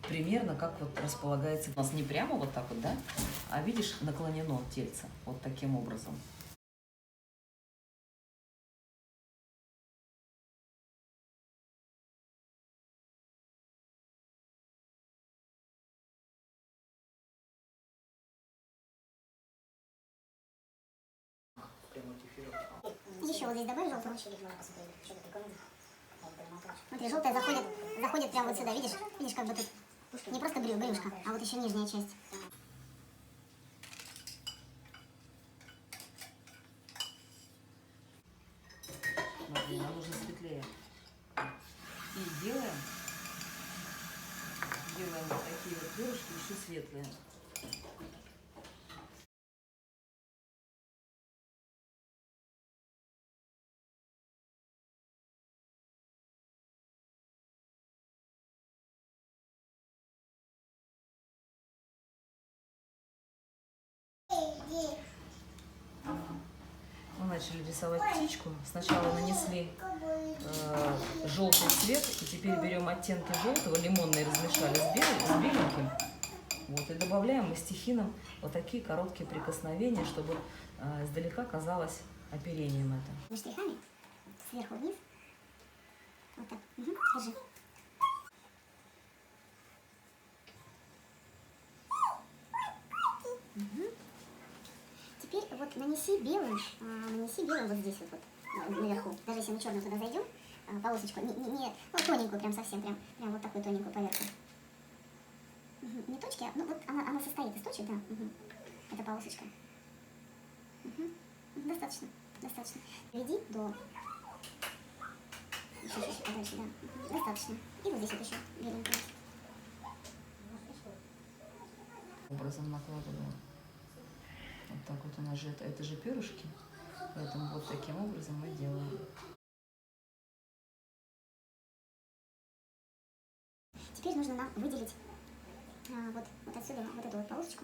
примерно как вот располагается. У нас не прямо вот так вот, да, а видишь, наклонено тельце вот таким образом. Еще вот здесь добавь желтого. Смотри, желтая заходит прямо вот сюда, видишь? Видишь, как бы тут не просто брюшко, а вот еще нижняя часть. Смотри, нам нужно светлее. И делаем вот такие вот перышки еще светлые. Мы начали рисовать птичку. Сначала нанесли желтый цвет, и теперь берем оттенки желтого, лимонные размешали с беленьким. Вот, и добавляем мастихином вот такие короткие прикосновения, чтобы издалека казалось оперением это. Штрихами сверху вниз. Вот так. Угу. Держи. Угу. Теперь вот нанеси белым вот здесь вот наверху. Даже если мы черным туда зайдем, полосочку, ну, тоненькую прям совсем, прям вот такую тоненькую поверхность. Угу. Не точки, ну вот она состоит из точек, да. Угу. Это полосочка. Угу. Достаточно. Веди до... Еще подальше, да. Достаточно. И вот здесь вот еще беленький. Образом накладываем. Вот так вот у нас же это же перышки, поэтому вот таким образом мы делаем. Теперь нужно нам выделить вот отсюда вот эту вот полосочку.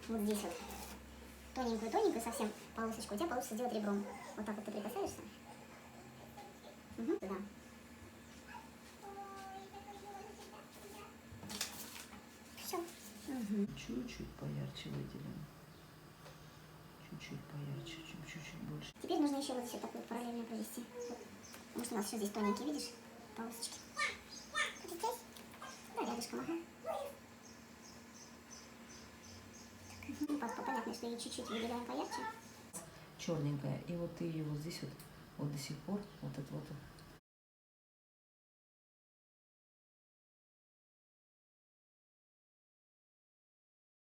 Вот здесь вот тоненькую совсем полосочку. У тебя получится сделать ребром. Вот так вот ты прикасаешься. Угу, да. Все. Угу. Чуть-чуть поярче выделим. Чуть-чуть поярче, чуть-чуть больше. Теперь нужно еще вот здесь вот так вот параллельно провести. Вот. Потому что у нас все здесь тоненькие, видишь? Полосочки. Вот здесь? Да, рядышком, ага. Понятно, что ее чуть-чуть выделяем поярче. Черненькая. И вот ты ее вот здесь вот до сих пор, вот это вот.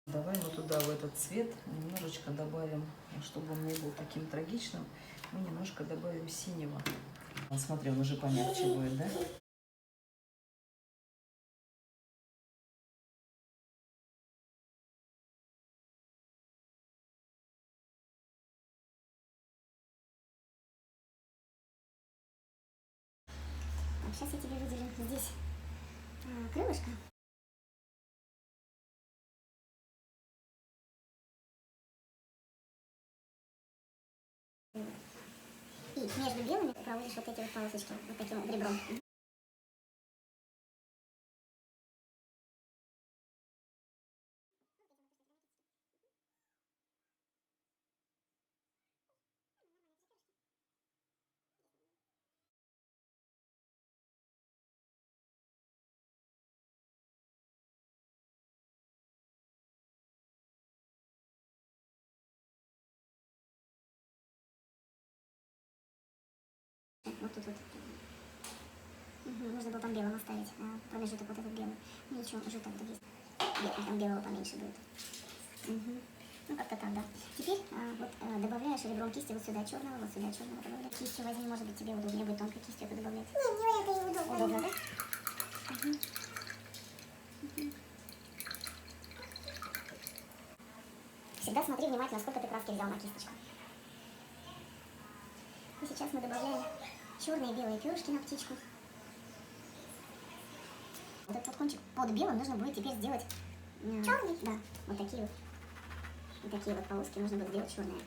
Давай мы туда в этот цвет немножечко добавим, чтобы он не был таким трагичным, мы немножко добавим синего. Вот смотри, он уже помягче будет, да? Сейчас я тебе выделю здесь крылышко. И между белыми проводишь вот эти вот полосочки, вот таким вот ребром. Вот тут вот. Угу, нужно было там белым оставить, промежуток вот этот белый. Ну ничего, уже так вот есть. Там белого поменьше будет. Угу. Ну как-то так, да. Теперь добавляешь ребром кисти вот сюда черного добавляешь. Кистью возьми, может быть тебе удобнее будет тонкой кистью это добавлять. Нет, мне это не удобно. Удобно, да? Угу. Угу. Всегда смотри внимательно, сколько ты краски взял на кисточку. И сейчас мы добавляем черные и белые перышки на птичку. Вот этот вот кончик под белым нужно будет теперь сделать черный. Да, вот такие вот. Вот такие вот полоски нужно будет сделать черные.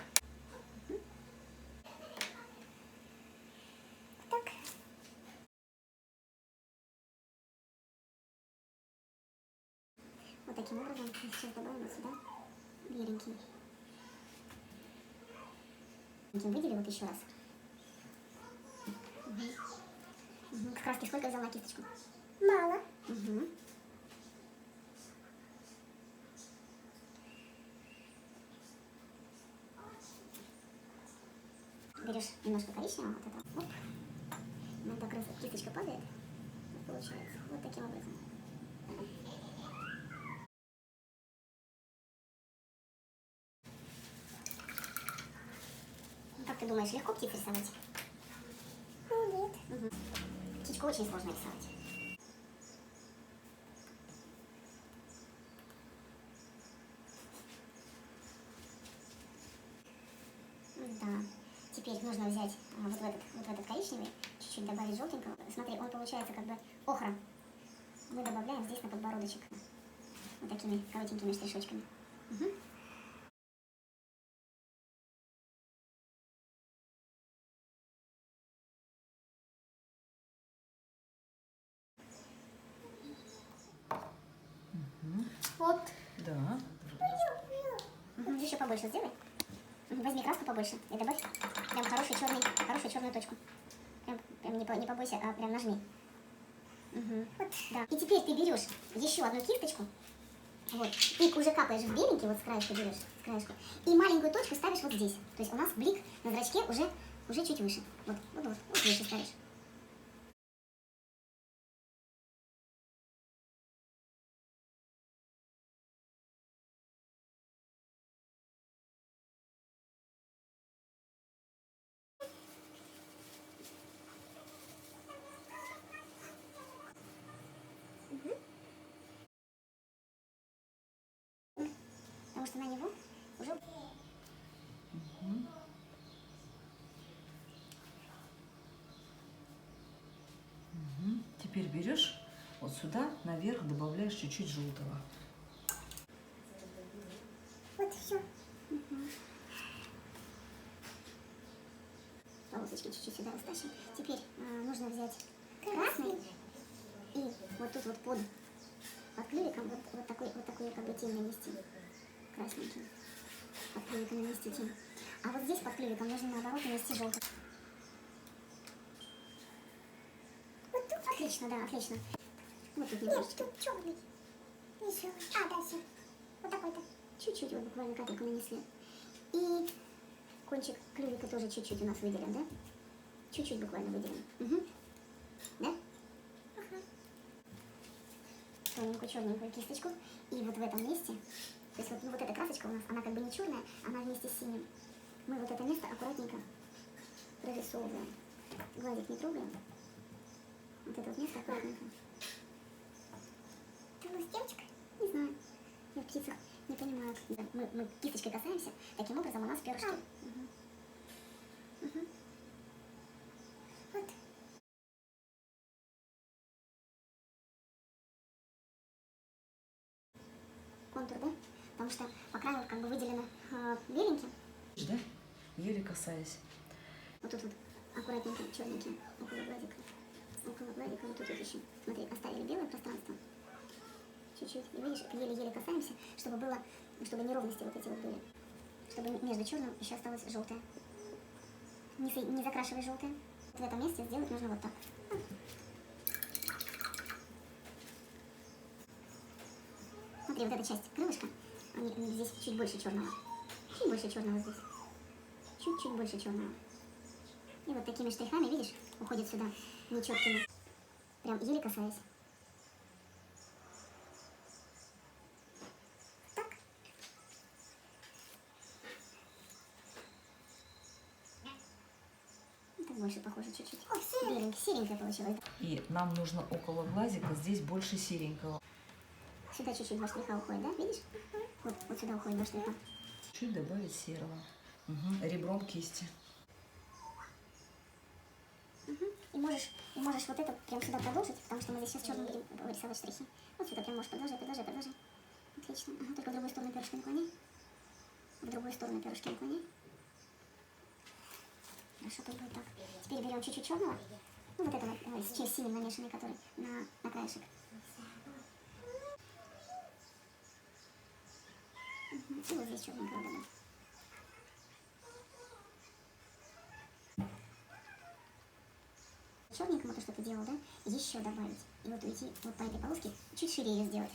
таким образом. Сейчас добавим вот сюда беленький. Выдели вот еще раз. Угу. Краски сколько взял на кисточку? Мало. Угу. Берешь немножко коричневого, вот этого. Оп. Иногда кисточка падает. Получается. Вот таким образом. Как ты думаешь, легко птиц рисовать? Нет. Угу. Птичку очень сложно рисовать. Да. Теперь нужно взять вот в этот коричневый, чуть-чуть добавить желтенького. Смотри, он получается как бы охра. Мы добавляем здесь на подбородочек. Вот такими коротенькими штришочками. Угу. Вот. Да. Угу. Еще побольше сделай. Возьми краску побольше и добавь прям хорошую черную точку. Прям не побойся, а прям нажми. Угу. Вот. Да. И теперь ты берешь еще одну кисточку. Вот. И уже капаешь в беленький, вот с краешка берешь, с краешка. И маленькую точку ставишь вот здесь. То есть у нас блик на зрачке уже чуть выше. Вот выше ставишь. Потому что на него уже... Теперь берешь вот сюда, наверх добавляешь чуть-чуть желтого. Вот все. Полосочки чуть-чуть сюда растащим. Теперь нужно взять красный и вот тут вот под клювиком вот такой как бы тень нанести. Красненький. Под клювиком нанести тень. А вот здесь под клювиком нужно наоборот нанести желтый. Вот тут. Отлично, да, отлично. Вот тут немножечко. Нет, тут черный. Еще. Да, все. Вот такой-то. Чуть-чуть, вот буквально капельку нанесли. И кончик клювика тоже чуть-чуть у нас выделен, да? Чуть-чуть буквально выделен. Угу. Да? Ага. Черненькую кисточку. И вот в этом месте, то есть вот эта красочка у нас, она как бы не черная, она вместе с синим. Мы вот это место аккуратненько прорисовываем. Гладик не трогаем. Вот это вот место аккуратненько. Ты у нас девочка? Не знаю. Я в птицах не понимаю. Мы кисточкой касаемся, таким образом у нас перышки. Угу. Угу. Вот. Контур, да? Потому что по краю как бы выделено беленьким. Да? Еле касаясь. Вот тут вот аккуратненько черненьким около гладика. Около гладика вот тут вот еще. Смотри, оставили белое пространство. Чуть-чуть. И видишь, еле-еле касаемся, чтобы неровности вот эти вот были. Чтобы между черным еще осталось желтое. Не закрашивай желтое. Вот в этом месте сделать нужно вот так. Смотри, вот эта часть крылышка, здесь чуть больше черного. Чуть больше черного здесь. Чуть-чуть больше черного. И вот такими штрихами, видишь, уходит сюда нечеткими. Прям еле касаясь. Так. Так больше похоже чуть-чуть. Серенькая получилась. И нам нужно около глазика здесь больше серенького. Сюда чуть-чуть два штриха уходит, да? Видишь? Вот сюда уходит два штриха. Чуть добавить серого. Угу. Ребром кисти. Угу. И можешь вот это прям сюда продолжить, потому что мы здесь сейчас черным будем рисовать штрихи. Вот сюда прям можешь продолжать. Отлично. Ага, только в другую сторону перышки наклони. В другую сторону перышки наклони. Хорошо, тут будет так. Теперь берем чуть-чуть черного. Ну вот это с синим намешанный, который на краешек. И вот здесь черненького добавить. Черненькому то, что ты делал, да, еще добавить. И вот уйти вот по этой полоске, чуть шире ее сделать.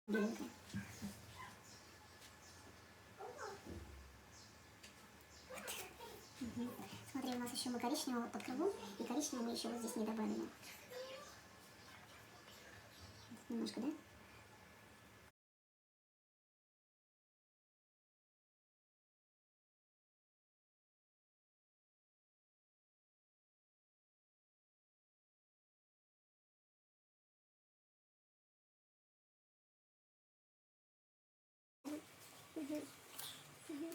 Беленькая. Угу. Смотри, у нас еще мы коричневого под крылом, и коричневого мы еще вот здесь не добавили. Немножко, да? Угу. Угу.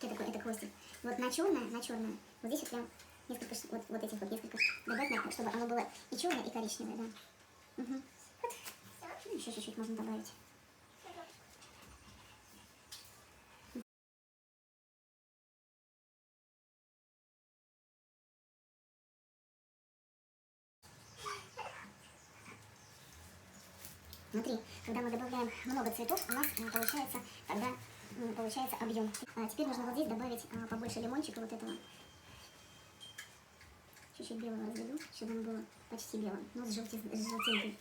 Это хвостик. Вот на черное, вот здесь вот прям несколько, вот этих вот несколько добавить, чтобы оно было и черное, и коричневое, да. Угу. Ну, еще чуть-чуть можно добавить. Смотри, когда мы добавляем много цветов, у нас получается, тогда получается объем. Теперь нужно вот здесь добавить побольше лимончика вот этого. Чуть-чуть белого разведу, чтобы оно было почти белым, но с желтинкой.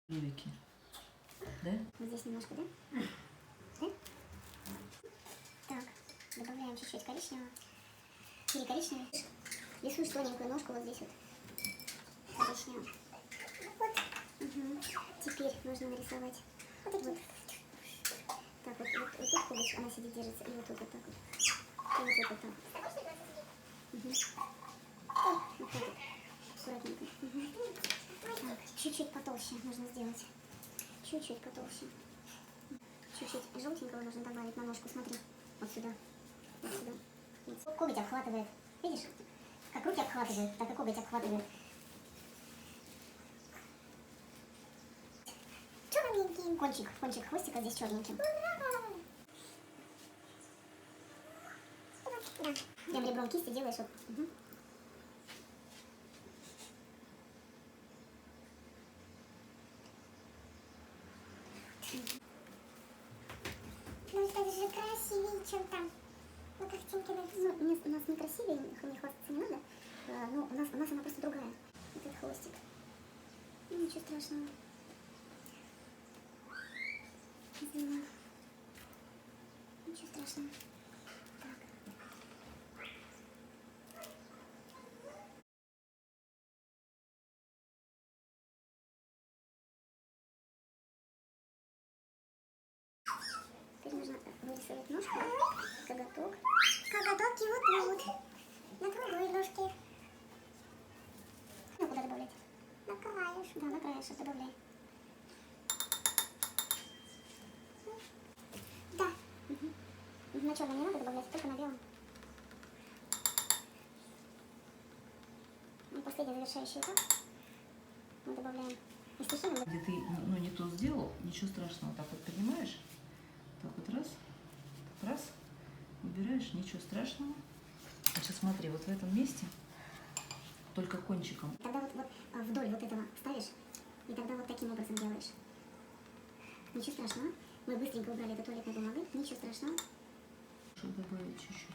Веки. Да? Вот здесь немножко, да? Да? Так, добавляем чуть-чуть коричневого. Или коричневый. Рисуешь тоненькую ножку вот здесь вот. Коричневого. Угу. Теперь нужно нарисовать вот. Так, вот тут кубочка, она сидит, держится, и вот тут вот так вот. И вот тут вот так. Угу. Вот так вот. Аккуратненько. Угу. Так, чуть-чуть потолще нужно сделать. Чуть-чуть потолще. Чуть-чуть желтенького нужно добавить на ножку, смотри. Вот сюда. Вот сюда. Вот. Коготь обхватывает. Видишь? Как руки обхватывают, так и коготь обхватывает. Черненький. Кончик хвостика здесь черненьким. Да. Прям ребром кисти делаешь вот. Угу. Ну это же красивее, чем там. На картинке написано. Ну, у нас не красивее, не хвастаться не надо. Но у нас она просто другая. Вот этот хвостик. Ну, ничего страшного. Сделаем. Ничего страшного. Так. Теперь нужно вырисовать ножку, коготок. Коготок и вот тут. На другой ножке. Ну, куда добавлять? На краешку. Да, на краешек добавляй. Да. Угу. На черном не надо добавлять, только на белом. И последний завершающий этап мы добавляем из тушины. Где ты не то сделал, ничего страшного. Так вот поднимаешь, так вот раз, убираешь, ничего страшного. Значит, смотри, вот в этом месте только кончиком. Тогда вот вдоль вот этого ставишь, и тогда вот таким образом делаешь. Ничего страшного. Мы быстренько убрали эту туалетную бумагу. Ничего страшного. Чтобы добавить чуть-чуть.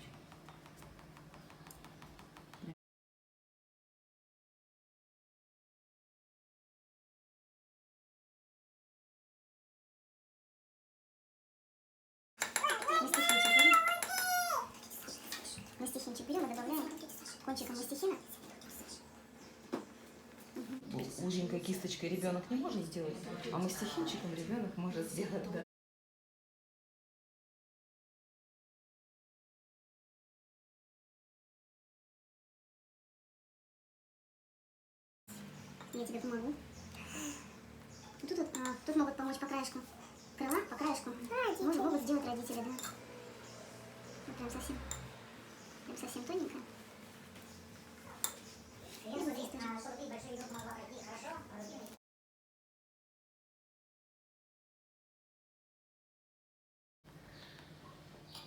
кончиком мастихина. Узенькой кисточкой ребенок не может сделать, а мастихинчиком ребенок может сделать, да. Я тебе помогу. Тут могут помочь по краешку крыла, по краешку. Могут сделать родители, да. Вот прям совсем тоненько.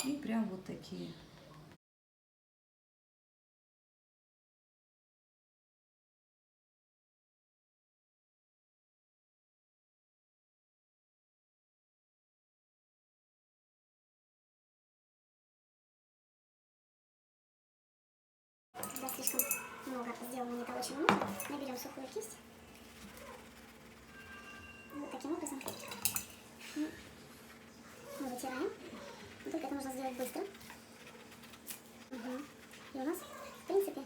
И прям вот такие. Когда слишком много сделано не того, чего нужно, мы берем сухую кисть. Вот таким образом. Мы вытираем. Но только это нужно сделать быстро. И у нас, в принципе,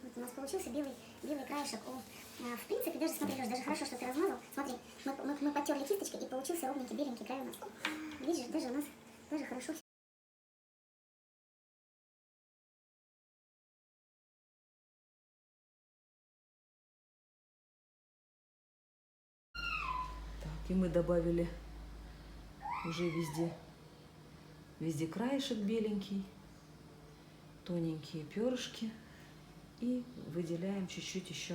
вот у нас получился белый краешек. В принципе, даже смотри, Лёш, даже хорошо, что ты размазал. Смотри, мы потерли кисточкой, и получился ровненький беленький край у нас. Видишь, даже у нас даже хорошо. Так, и мы добавили уже везде краешек беленький, тоненькие перышки. И выделяем чуть-чуть еще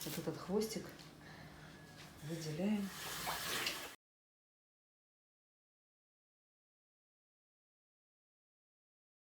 вот этот хвостик. Выделяем.